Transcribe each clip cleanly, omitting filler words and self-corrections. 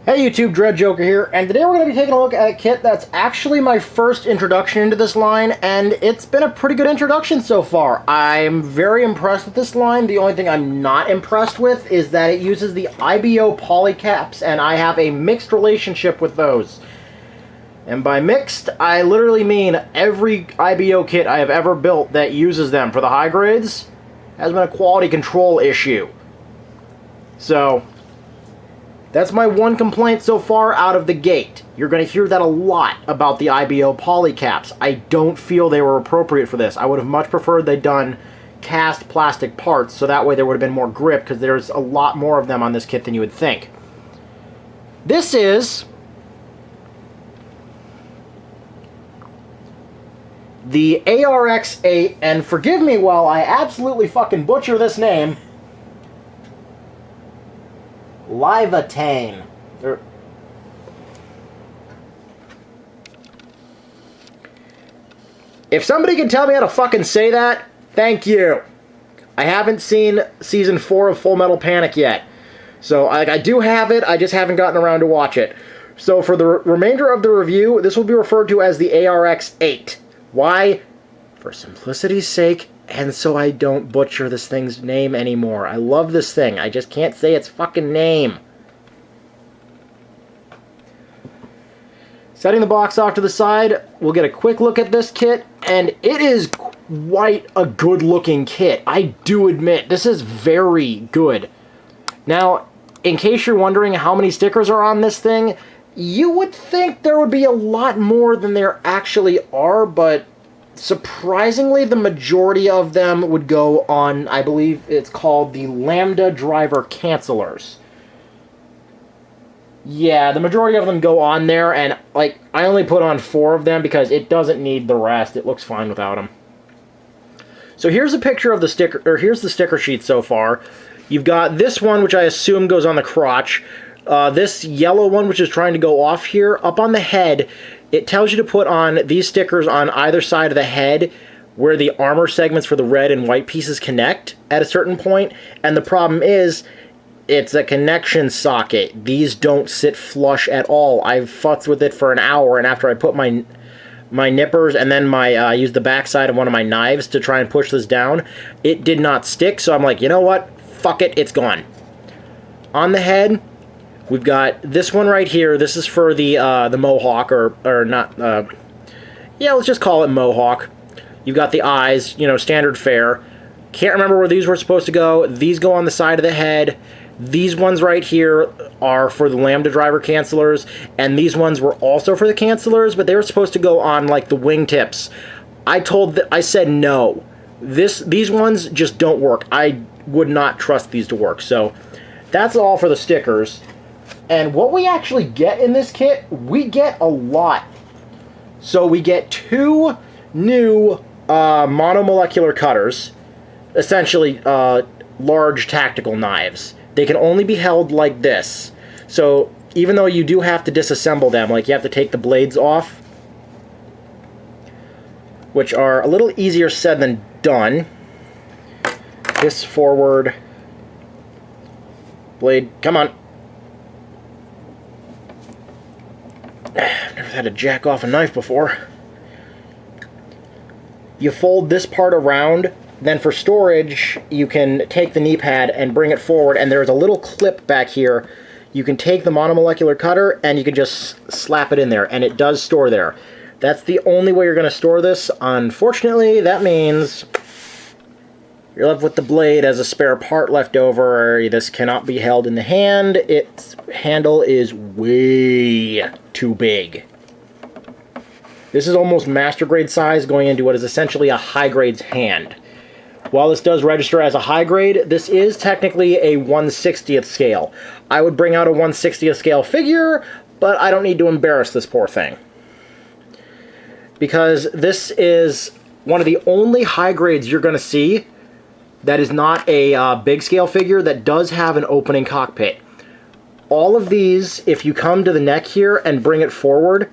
Hey YouTube, Dread Joker here, and today we're going to be taking a look at a kit that's actually my first introduction into this line, and it's been a pretty good introduction so far. I'm very impressed with this line. The only thing I'm not impressed with is that it uses the IBO polycaps, and I have a mixed relationship with those. And by mixed, I literally mean every IBO kit I have ever built that uses them for the high grades has been a quality control issue. So that's my one complaint so far out of the gate. You're going to hear that a lot about the IBO polycaps. I don't feel they were appropriate for this. I would have much preferred they'd done cast plastic parts, so that way there would have been more grip, because there's a lot more of them on this kit than you would think. This is the ARX-8, and forgive me while I absolutely fucking butcher this name, Laevatein. If somebody can tell me how to fucking say that, thank you. I haven't seen Season 4 of Full Metal Panic yet. So, I do have it, I just haven't gotten around to watch it. So, for the remainder of the review, this will be referred to as the ARX-8. Why? For simplicity's sake, and so I don't butcher this thing's name anymore. I love this thing. I just can't say its fucking name. Setting the box off to the side, we'll get a quick look at this kit, and it is quite a good-looking kit. I do admit, this is very good. Now, in case you're wondering how many stickers are on this thing, you would think there would be a lot more than there actually are, but surprisingly, the majority of them would go on, I believe it's called the Lambda Driver Cancelers. Yeah, the majority of them go on there, and like I only put on 4 of them because it doesn't need the rest. It looks fine without them. So here's a picture of the sticker, or here's the sticker sheet so far. You've got this one, which I assume goes on the crotch. This yellow one, which is trying to go off here, up on the head, it tells you to put on these stickers on either side of the head where the armor segments for the red and white pieces connect at a certain point. And the problem is, it's a connection socket. These don't sit flush at all. I've futzed with it for an hour, and after I put my nippers and then I used the backside of one of my knives to try and push this down, it did not stick, so I'm like, you know what? Fuck it, it's gone. On the head, we've got this one right here. This is for the Mohawk, or not, yeah, let's just call it Mohawk. You've got the eyes, you know, standard fare. Can't remember where these were supposed to go. These go on the side of the head. These ones right here are for the Lambda Driver Cancelers, and these ones were also for the Cancelers, but they were supposed to go on, like, the wingtips. I said no. These ones just don't work. I would not trust these to work, so that's all for the stickers. And what we actually get in this kit, we get a lot. So we get 2 new monomolecular cutters, essentially large tactical knives. They can only be held like this. So even though you do have to disassemble them, like you have to take the blades off, which are a little easier said than done. This forward blade, come on. I've never had to jack off a knife before. You fold this part around, then for storage, you can take the knee pad and bring it forward, and there's a little clip back here. You can take the monomolecular cutter, and you can just slap it in there, and it does store there. That's the only way you're going to store this. Unfortunately, that means you're left with the blade as a spare part left over. This cannot be held in the hand. Its handle is way too big. This is almost master grade size going into what is essentially a high grade's hand. While this does register as a high grade, this is technically a 1/60th scale. I would bring out a 1/60th scale figure, but I don't need to embarrass this poor thing. Because this is one of the only high grades you're going to see that is not a big scale figure that does have an opening cockpit. All of these, if you come to the neck here and bring it forward,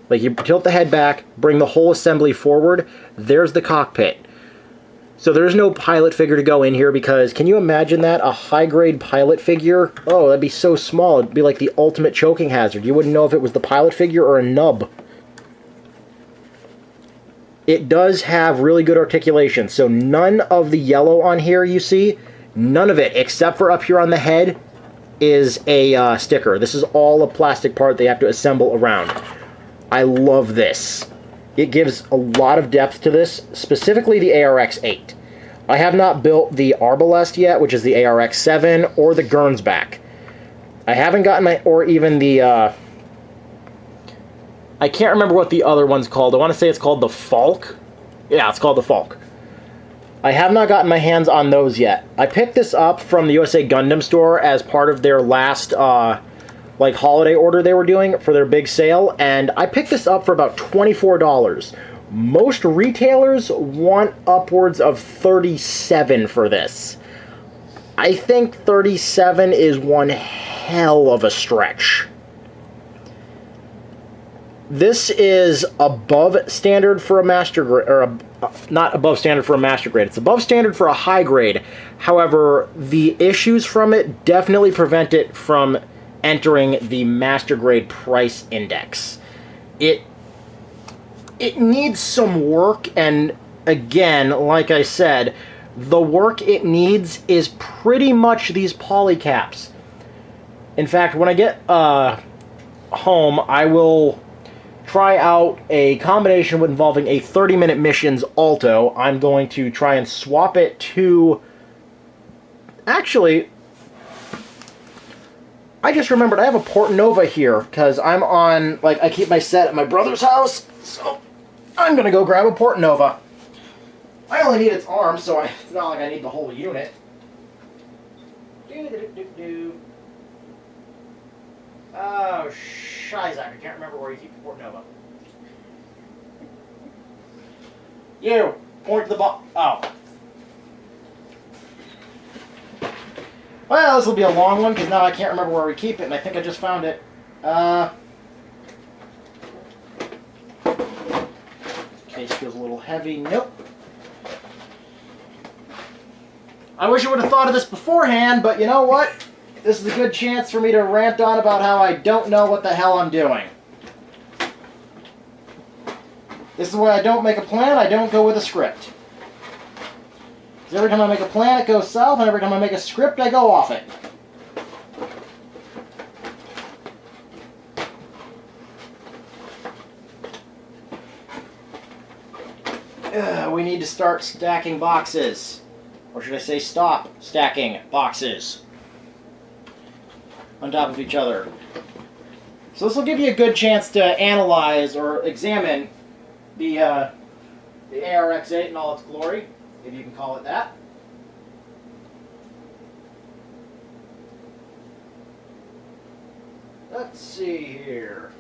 like you tilt the head back, bring the whole assembly forward, there's the cockpit. So there's no pilot figure to go in here because can you imagine that? A high-grade pilot figure? Oh, that'd be so small. It'd be like the ultimate choking hazard. You wouldn't know if it was the pilot figure or a nub. It does have really good articulation. So none of the yellow on here you see, none of it, except for up here on the head, is a sticker. This is all a plastic part they have to assemble around. I love this. It gives a lot of depth to this, specifically the ARX-8. I have not built the Arbalest yet, which is the ARX-7, or the Gernsback. I haven't gotten my, or even the, I can't remember what the other one's called. I want to say it's called the Falk. Yeah, it's called the Falk. I have not gotten my hands on those yet. I picked this up from the USA Gundam store as part of their last, like holiday order they were doing for their big sale, and I picked this up for about $24. Most retailers want upwards of $37 for this. I think $37 is one hell of a stretch. This is above standard for a master grade, or not above standard for a master grade. It's above standard for a high grade. However, the issues from it definitely prevent it from entering the master grade price index. It needs some work, and again, like I said, the work it needs is pretty much these poly caps. In fact, when I get home, I will try out a combination involving a 30-minute missions Alto. I'm going to try and swap it to... Actually, I just remembered I have a Port Nova here, because I'm on, like, I keep my set at my brother's house, so I'm going to go grab a Port Nova. I only need its arm, so it's not like I need the whole unit. Oh, Shizak, I can't remember where you keep the Port Nova. You, point to the box. Oh. Well, this will be a long one, because now I can't remember where we keep it, and I think I just found it. Case feels a little heavy. Nope. I wish I would have thought of this beforehand, but you know what? This is a good chance for me to rant on about how I don't know what the hell I'm doing. This is why I don't make a plan, I don't go with a script. Because every time I make a plan, it goes south, and every time I make a script, I go off it. We need to start stacking boxes. Or should I say stop stacking boxes on top of each other. So this will give you a good chance to analyze or examine the ARX-8 in all its glory, if you can call it that. Let's see here.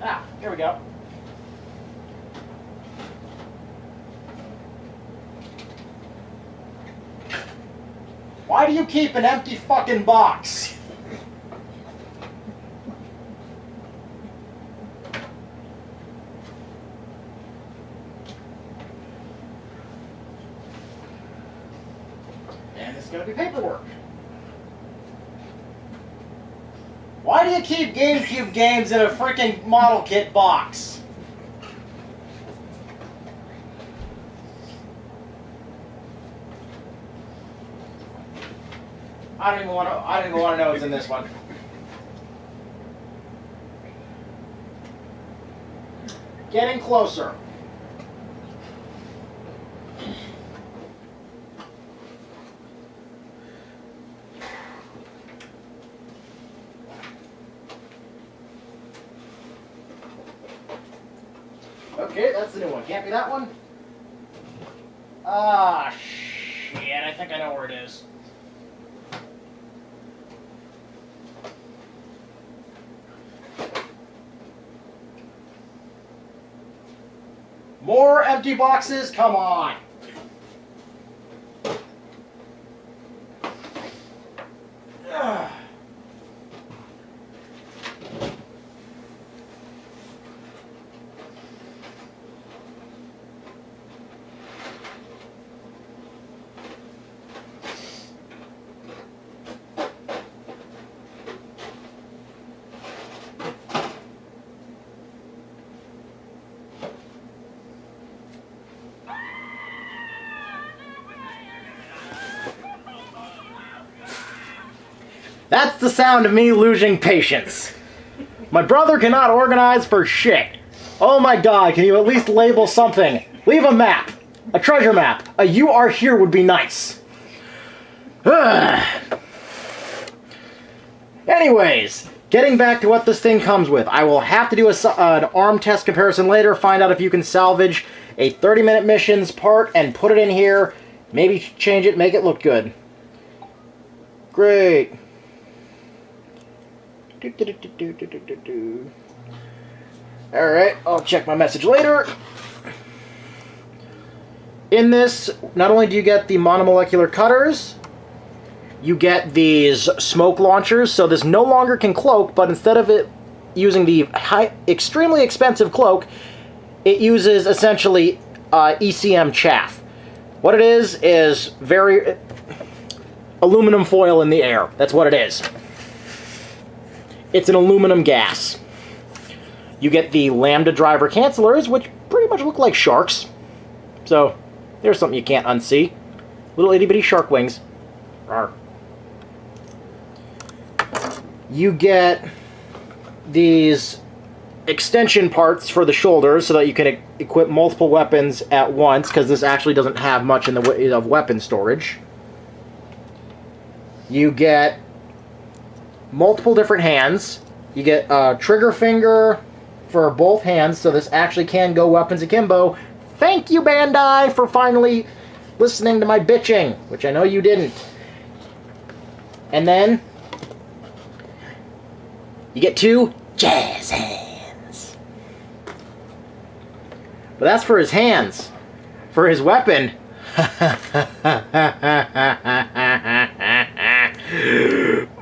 Ah, here we go. Why do you keep an empty fucking box? And it's going to be paperwork. Why do you keep GameCube games in a freaking model kit box? I don't even want to know what's in this one. Getting closer. Okay, that's the new one. Can't be that one? Ah, shit. I think I know where it is. More empty boxes? Come on. That's the sound of me losing patience. My brother cannot organize for shit. Oh my god, can you at least label something? Leave a map. A treasure map. A "you are here" would be nice. Anyways, getting back to what this thing comes with. I will have to do an arm test comparison later, find out if you can salvage a 30-minute missions part and put it in here. Maybe change it, make it look good. Great. Alright, I'll check my message later. In this, not only do you get the monomolecular cutters, you get these smoke launchers, so this no longer can cloak, but instead of it using the extremely expensive cloak, it uses essentially ECM chaff. What it is very aluminum foil in the air. That's what it is. It's an aluminum gas. You get the lambda driver cancelers, which pretty much look like sharks. So, there's something you can't unsee. Little itty-bitty shark wings. Rawr. You get these extension parts for the shoulders so that you can equip multiple weapons at once, because this actually doesn't have much in the way of weapon storage. You get multiple different hands. You get a trigger finger for both hands, so this actually can go weapons akimbo. Thank you, Bandai, for finally listening to my bitching, which I know you didn't. And then you get 2 jazz hands. But that's for his hands. For his weapon.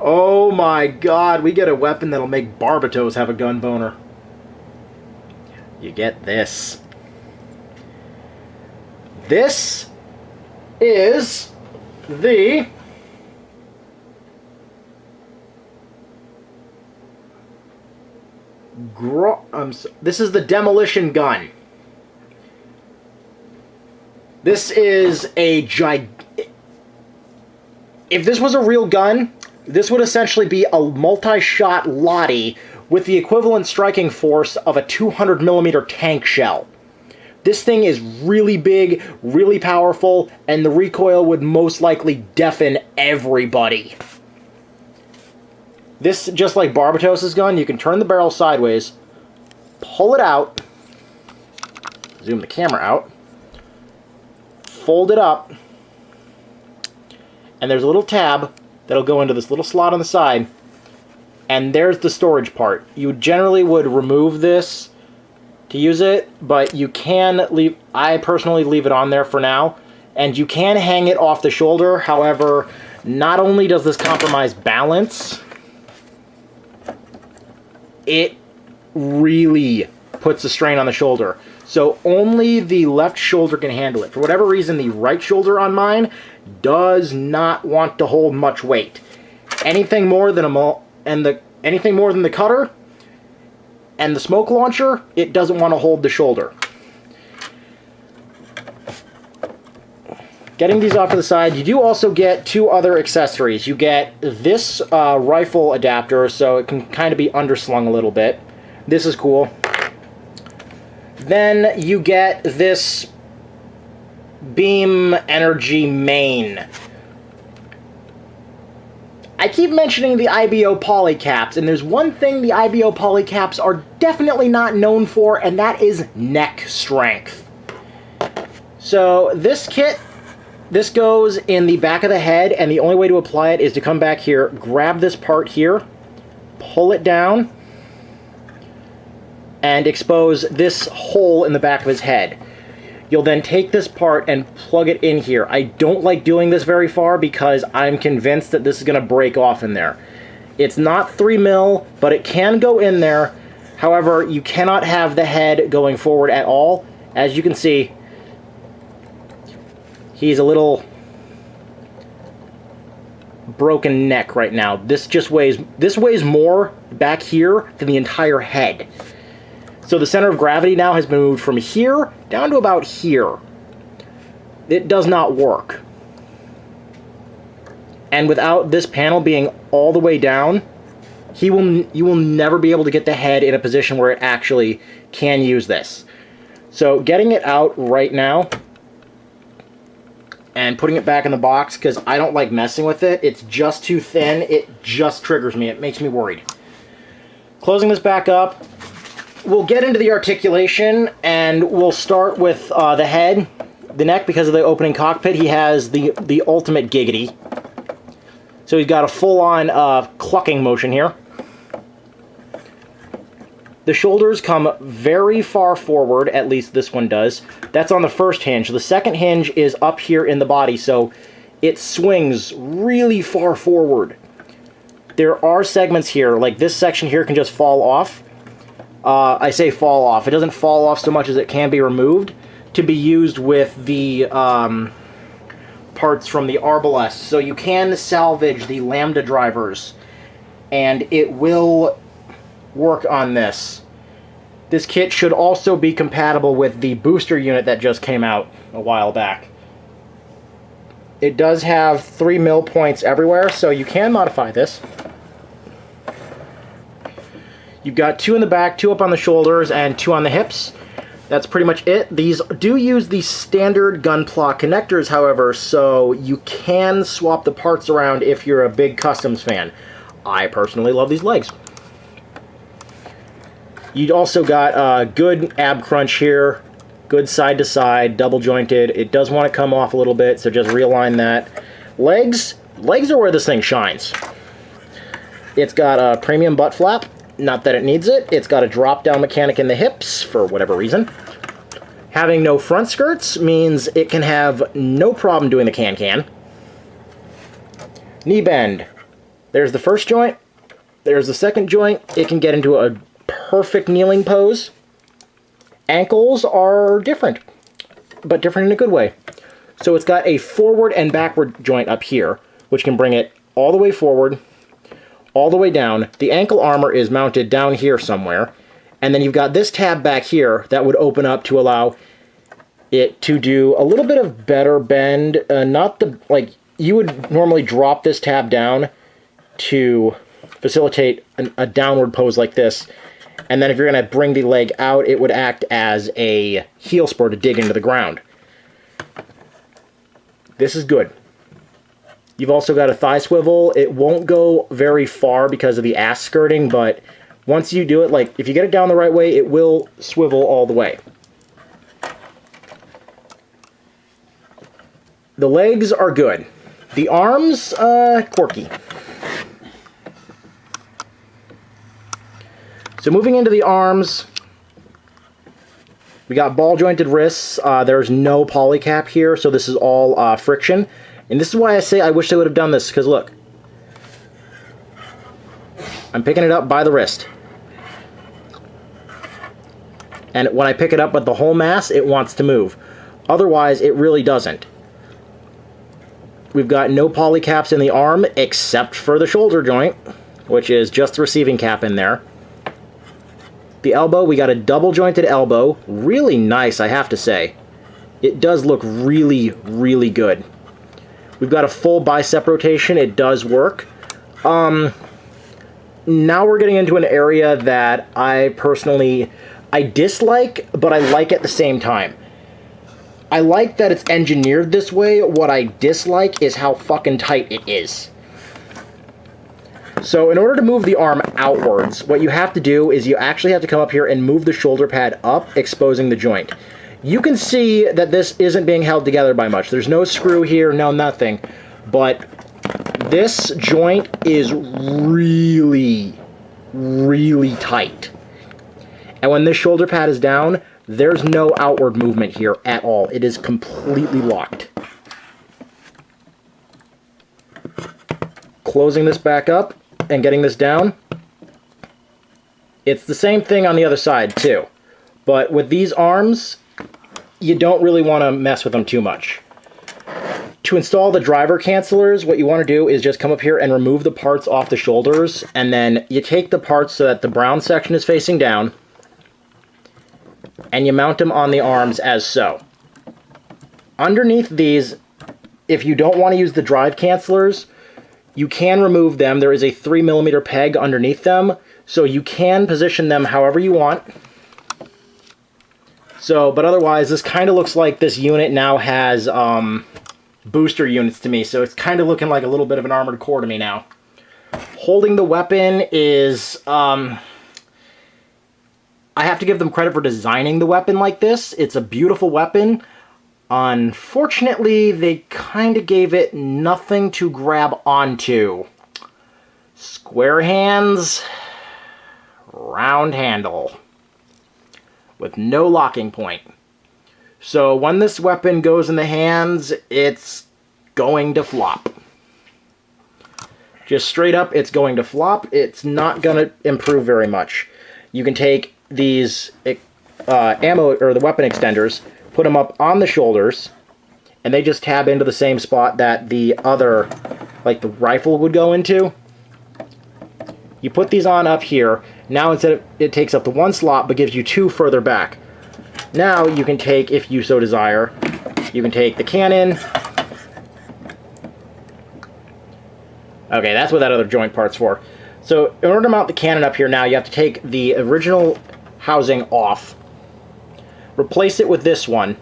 Oh my god, we get a weapon that'll make Barbatos have a gun boner. You get this. This is the this is the demolition gun. This is a if this was a real gun, this would essentially be a multi-shot Lottie with the equivalent striking force of a 200mm tank shell. This thing is really big, really powerful, and the recoil would most likely deafen everybody. This, just like Barbatos' gun, you can turn the barrel sideways, pull it out, zoom the camera out, fold it up, and there's a little tab that'll go into this little slot on the side, and there's the storage part. You generally would remove this to use it, but you can leave, I personally leave it on there for now, and you can hang it off the shoulder. However, not only does this compromise balance, it really puts a strain on the shoulder. So only the left shoulder can handle it. For whatever reason, the right shoulder on mine does not want to hold much weight. Anything more than anything more than the cutter and the smoke launcher, it doesn't want to hold the shoulder. Getting these off to the side, you do also get 2 other accessories. You get this rifle adapter, so it can kind of be underslung a little bit. This is cool. Then you get this beam energy main. I keep mentioning the IBO polycaps, and there's one thing the IBO polycaps are definitely not known for, and that is neck strength. So this kit, this goes in the back of the head, and the only way to apply it is to come back here, grab this part here, pull it down, and expose this hole in the back of his head. You'll then take this part and plug it in here. I don't like doing this very far because I'm convinced that this is going to break off in there. It's not 3mm, but it can go in there. However, you cannot have the head going forward at all. As you can see, he's a little broken neck right now. This weighs more back here than the entire head. So the center of gravity now has been moved from here down to about here. It does not work. And without this panel being all the way down, you will never be able to get the head in a position where it actually can use this. So getting it out right now and putting it back in the box, because I don't like messing with it. It's just too thin. It just triggers me. It makes me worried. Closing this back up, we'll get into the articulation, and we'll start with the head. The neck, because of the opening cockpit, he has the ultimate giggity. So he's got a full-on clucking motion here. The shoulders come very far forward, at least this one does. That's on the first hinge. The second hinge is up here in the body, so it swings really far forward. There are segments here, like this section here can just fall off. I say fall off. It doesn't fall off so much as it can be removed to be used with the parts from the arbalest. So you can salvage the Lambda drivers, and it will work on this. This kit should also be compatible with the booster unit that just came out a while back. It does have 3 mil points everywhere, so you can modify this. You've got 2 in the back, 2 up on the shoulders, and 2 on the hips. That's pretty much it. These do use the standard Gunpla connectors, however, so you can swap the parts around if you're a big customs fan. I personally love these legs. You also got good ab crunch here, good side to side, double jointed. It does want to come off a little bit, so just realign that. Legs are where this thing shines. It's got a premium butt flap. Not that it needs it. It's got a drop-down mechanic in the hips, for whatever reason. Having no front skirts means it can have no problem doing the can-can. Knee bend. There's the first joint. There's the second joint. It can get into a perfect kneeling pose. Ankles are different, but different in a good way. So it's got a forward and backward joint up here, which can bring it all the way forward, all the way down. The ankle armor is mounted down here somewhere. And then you've got this tab back here that would open up to allow it to do a little bit of better bend. Not the, like, you would normally drop this tab down to facilitate a downward pose like this. And then if you're going to bring the leg out, it would act as a heel spur to dig into the ground. This is good. You've also got a thigh swivel. It won't go very far because of the ass skirting, but once you do it, like, if you get it down the right way, it will swivel all the way. The legs are good. The arms, quirky. So moving into the arms, we got ball-jointed wrists. There's no polycap here, so this is all friction. And this is why I say I wish they would have done this, because look. I'm picking it up by the wrist. And when I pick it up with the whole mass, it wants to move. Otherwise, it really doesn't. We've got no polycaps in the arm, except for the shoulder joint, which is just the receiving cap in there. The elbow, we got a double-jointed elbow. Really nice, I have to say. It does look really, really good. We've got a full bicep rotation. It does work. Now we're getting into an area that I personally, I dislike, but I like at the same time. I like that it's engineered this way. What I dislike is how fucking tight it is. So in order to move the arm outwards, what you have to do is you actually have to come up here and move the shoulder pad up, exposing the joint. You can see that this isn't being held together by much. There's no screw here, no nothing. But this joint is really, really tight. And when this shoulder pad is down, there's no outward movement here at all. It is completely locked. Closing this back up and getting this down. It's the same thing on the other side too. But with these arms, you don't really want to mess with them too much. To install the driver cancelers, what you want to do is just come up here and remove the parts off the shoulders, and then you take the parts so that the brown section is facing down, and you mount them on the arms as so. Underneath these, if you don't want to use the drive cancelers, You can remove them. There is a 3mm peg underneath them, so you can position them however you want. So, but otherwise, this kind of looks like this unit now has booster units to me, so it's kind of looking like a little bit of an armored core to me now. Holding the weapon is... I have to give them credit for designing the weapon like this. It's a beautiful weapon. Unfortunately, they kind of gave it nothing to grab onto. Square hands, round handle, with no locking point. So when this weapon goes in the hands, it's going to flop. Just straight up, it's going to flop. It's not going to improve very much. You can take these ammo, or the weapon extenders, put them up on the shoulders, and they just tab into the same spot that the other, like the rifle would go into. You put these on up here. Now instead of, it takes up the one slot, but gives you two further back. Now you can take, if you so desire, you can take the cannon. Okay, that's what that other joint part's for. So in order to mount the cannon up here now, you have to take the original housing off. Replace it with this one.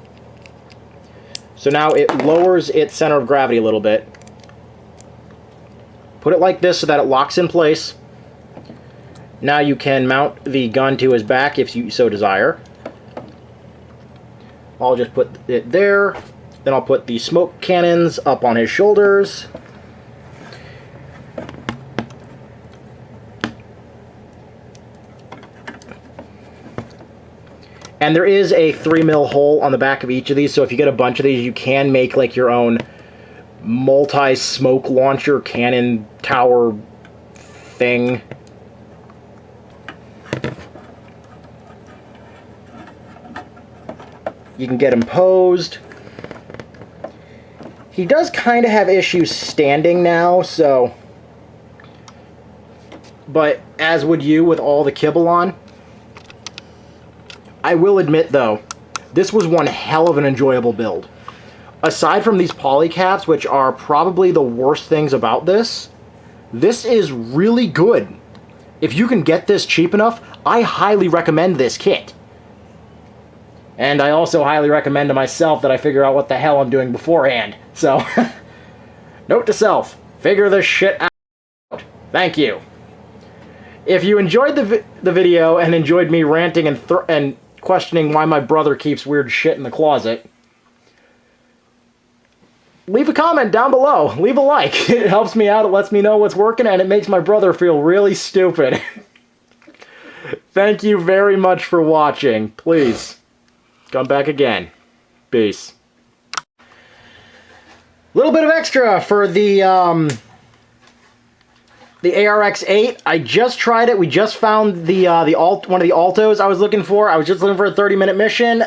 So now it lowers its center of gravity a little bit. Put it like this so that it locks in place. Now you can mount the gun to his back if you so desire. I'll just put it there. Then I'll put the smoke cannons up on his shoulders. And there is a 3mm hole on the back of each of these, so if you get a bunch of these, you can make like your own multi-smoke launcher cannon tower thing. You can get him posed. He does kind of have issues standing now, so... But as would you with all the kibble on. I will admit, though, this was one hell of an enjoyable build. Aside from these polycaps, which are probably the worst things about this, this is really good. If you can get this cheap enough, I highly recommend this kit. And I also highly recommend to myself that I figure out what the hell I'm doing beforehand. So, note to self, figure this shit out. Thank you. If you enjoyed the video and enjoyed me ranting and questioning why my brother keeps weird shit in the closet, leave a comment down below. Leave a like. It helps me out, it lets me know what's working, and it makes my brother feel really stupid. Thank you very much for watching. Please, come back again. Peace. Little bit of extra for the ARX-8. I just tried it. We just found one of the altos I was looking for. I was just looking for a 30-minute mission.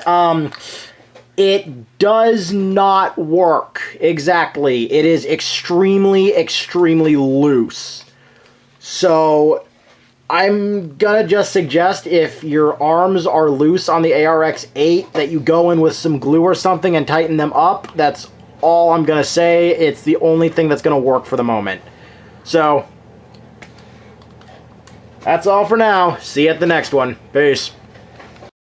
It does not work exactly. It is extremely, extremely loose. So I'm gonna just suggest if your arms are loose on the ARX-8 that you go in with some glue or something and tighten them up. That's all I'm gonna say. It's the only thing that's gonna work for the moment. So that's all for now. See you at the next one. Peace.